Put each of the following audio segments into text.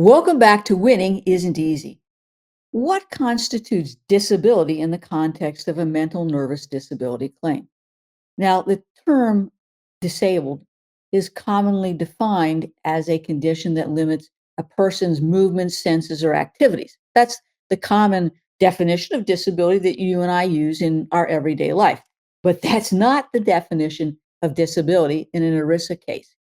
Welcome back to Winning Isn't Easy. What constitutes disability in the context of a mental nervous disability claim? Now, the term disabled is commonly defined as a condition that limits a person's movements, senses, or activities. That's the common definition of disability that you and I use in our everyday life. But that's not the definition of disability in an ERISA case.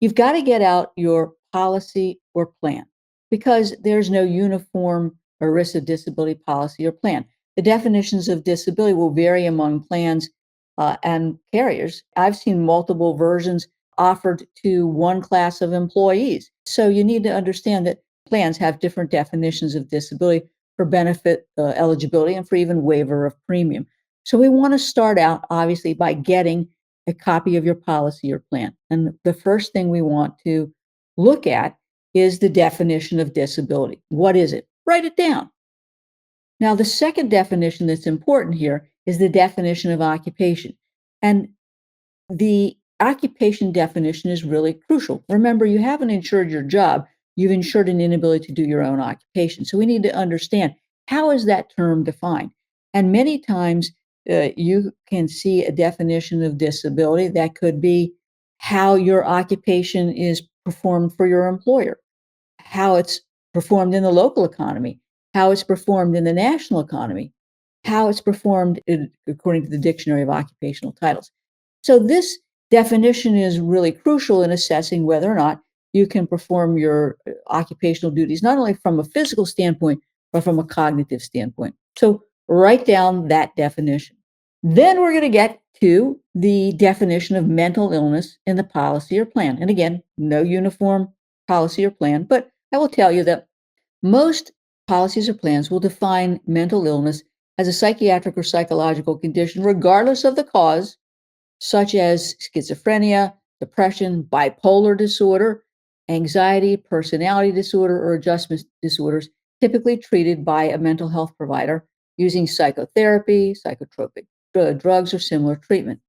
You've got to get out your policy or plan because there's no uniform ERISA disability policy or plan. The definitions of disability will vary among plans and carriers. I've seen multiple versions offered to one class of employees. So you need to understand that plans have different definitions of disability for benefit eligibility and for even waiver of premium. So we want to start out, obviously, by getting a copy of your policy or plan. And the first thing we want to look at is the definition of disability. What is it? Write it down. Now, the second definition that's important here is the definition of occupation. And the occupation definition is really crucial. Remember, you haven't insured your job, you've insured an inability to do your own occupation. So we need to understand, how is that term defined? And many times you can see a definition of disability that could be how your occupation is performed for your employer, how it's performed in the local economy, how it's performed in the national economy, how it's performed according to the Dictionary of Occupational Titles. So this definition is really crucial in assessing whether or not you can perform your occupational duties, not only from a physical standpoint, but from a cognitive standpoint. So write down that definition. Then we're going to get to the definition of mental illness in the policy or plan. And again, no uniform policy or plan, but I will tell you that most policies or plans will define mental illness as a psychiatric or psychological condition, regardless of the cause, such as schizophrenia, depression, bipolar disorder, anxiety, personality disorder, or adjustment disorders, typically treated by a mental health provider using psychotherapy, psychotropic drugs, or similar treatment.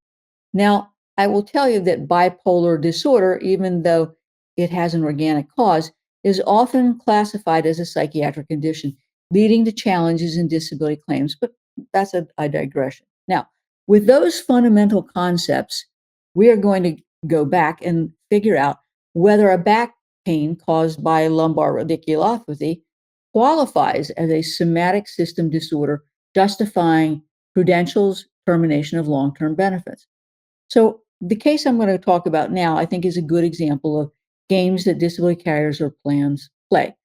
Now, I will tell you that bipolar disorder, even though it has an organic cause, is often classified as a psychiatric condition, leading to challenges in disability claims, but that's a digression. Now, with those fundamental concepts, we are going to go back and figure out whether a back pain caused by lumbar radiculopathy qualifies as a somatic system disorder justifying Prudential's termination of long-term benefits. So the case I'm going to talk about now, I think, is a good example of games that disability carriers or plans play.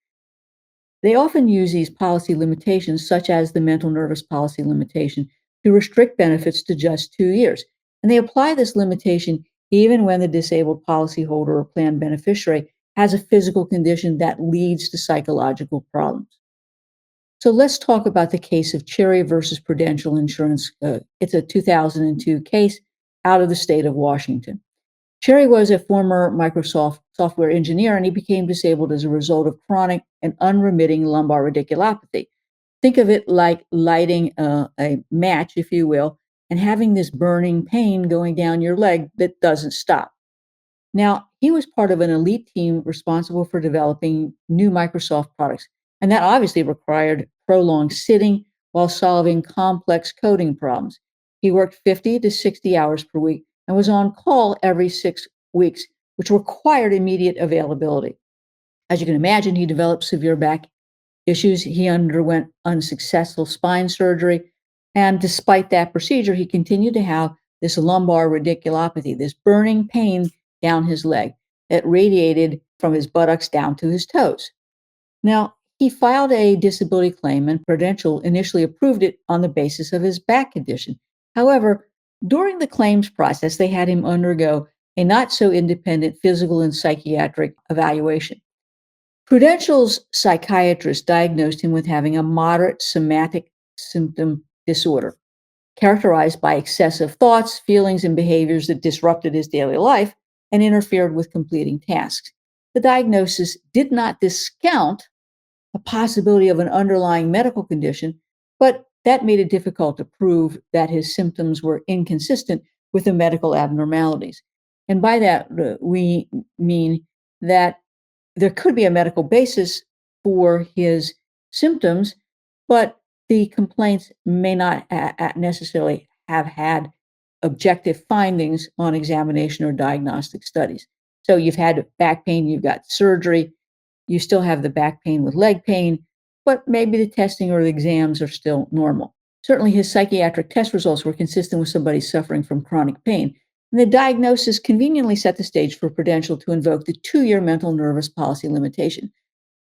They often use these policy limitations, such as the mental nervous policy limitation, to restrict benefits to just 2 years. And they apply this limitation even when the disabled policyholder or plan beneficiary has a physical condition that leads to psychological problems. So let's talk about the case of Cherry versus Prudential Insurance. It's a 2002 case out of the state of Washington. Cherry was a former Microsoft software engineer, and he became disabled as a result of chronic and unremitting lumbar radiculopathy. Think of it like lighting a match, if you will, and having this burning pain going down your leg that doesn't stop. Now, he was part of an elite team responsible for developing new Microsoft products, and that obviously required prolonged sitting while solving complex coding problems. He worked 50 to 60 hours per week and was on call every 6 weeks, which required immediate availability. As you can imagine, he developed severe back issues. He underwent unsuccessful spine surgery. And despite that procedure, he continued to have this lumbar radiculopathy, this burning pain down his leg that radiated from his buttocks down to his toes. Now, he filed a disability claim, and Prudential initially approved it on the basis of his back condition. However, during the claims process, they had him undergo a not so independent physical and psychiatric evaluation. Prudential's psychiatrist diagnosed him with having a moderate somatic symptom disorder, characterized by excessive thoughts, feelings, and behaviors that disrupted his daily life and interfered with completing tasks. The diagnosis did not discount the possibility of an underlying medical condition, but that made it difficult to prove that his symptoms were inconsistent with the medical abnormalities. And by that, we mean that there could be a medical basis for his symptoms, but the complaints may not necessarily have had objective findings on examination or diagnostic studies. So you've had back pain, you've got surgery, you still have the back pain with leg pain, but maybe the testing or the exams are still normal. Certainly, his psychiatric test results were consistent with somebody suffering from chronic pain. And the diagnosis conveniently set the stage for Prudential to invoke the 2-year mental nervous policy limitation.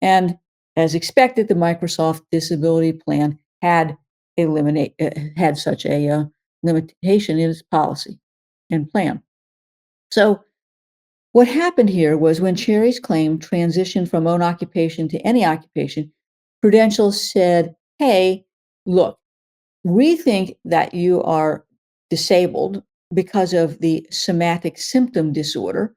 And as expected, the Microsoft disability plan had such a limitation in its policy and plan. So what happened here was when Cherry's claim transitioned from own occupation to any occupation, Prudential said, hey, look, we think that you are disabled because of the somatic symptom disorder,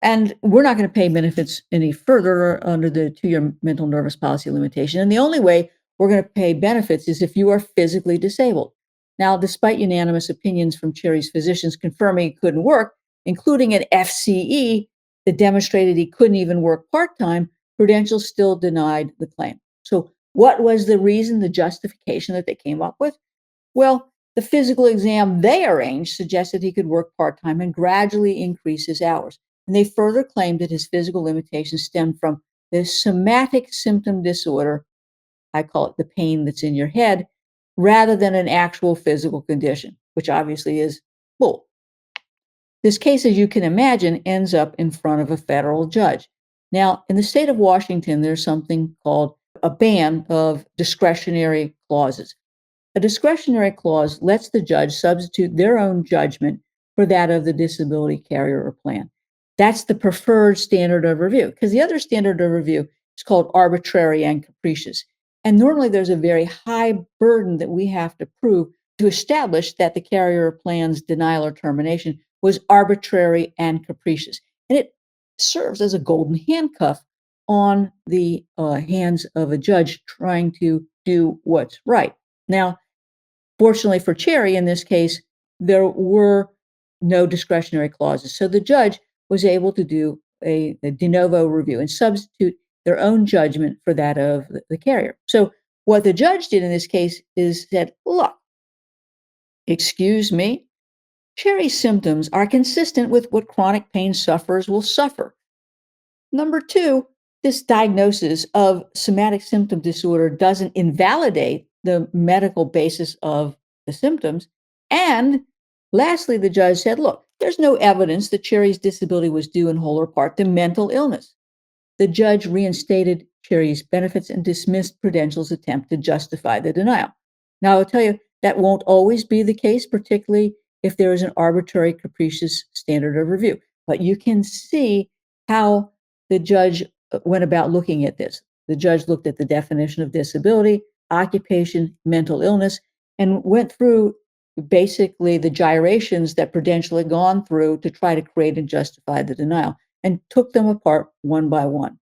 and we're not going to pay benefits any further under the 2-year mental nervous policy limitation. And the only way we're going to pay benefits is if you are physically disabled. Now, despite unanimous opinions from Cherry's physicians confirming he couldn't work, including an FCE that demonstrated he couldn't even work part-time, Prudential still denied the claim. So what was the reason, the justification that they came up with? Well, the physical exam they arranged suggested he could work part-time and gradually increase his hours. And they further claimed that his physical limitations stemmed from the somatic symptom disorder, I call it the pain that's in your head, rather than an actual physical condition, which obviously is bull. This case, as you can imagine, ends up in front of a federal judge. Now, in the state of Washington, there's something called a ban of discretionary clauses. A discretionary clause lets the judge substitute their own judgment for that of the disability carrier or plan. That's the preferred standard of review, because the other standard of review is called arbitrary and capricious. And normally there's a very high burden that we have to prove to establish that the carrier or plan's denial or termination was arbitrary and capricious. And it serves as a golden handcuff on the hands of a judge trying to do what's right. Now, fortunately for Cherry, in this case, there were no discretionary clauses. So the judge was able to do a de novo review and substitute their own judgment for that of the carrier. So what the judge did in this case is said, look, excuse me, Cherry's symptoms are consistent with what chronic pain sufferers will suffer. Number two, this diagnosis of somatic symptom disorder doesn't invalidate the medical basis of the symptoms. And lastly, the judge said, look, there's no evidence that Cherry's disability was due in whole or part to mental illness. The judge reinstated Cherry's benefits and dismissed Prudential's attempt to justify the denial. Now, I'll tell you, that won't always be the case, particularly if there is an arbitrary, capricious standard of review. But you can see how the judge went about looking at this. The judge looked at the definition of disability, occupation, mental illness, and went through basically the gyrations that Prudential had gone through to try to create and justify the denial, and took them apart one by one.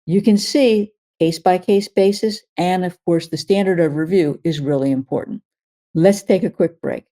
You can see case by case basis, and of course, the standard of review is really important. Let's take a quick break.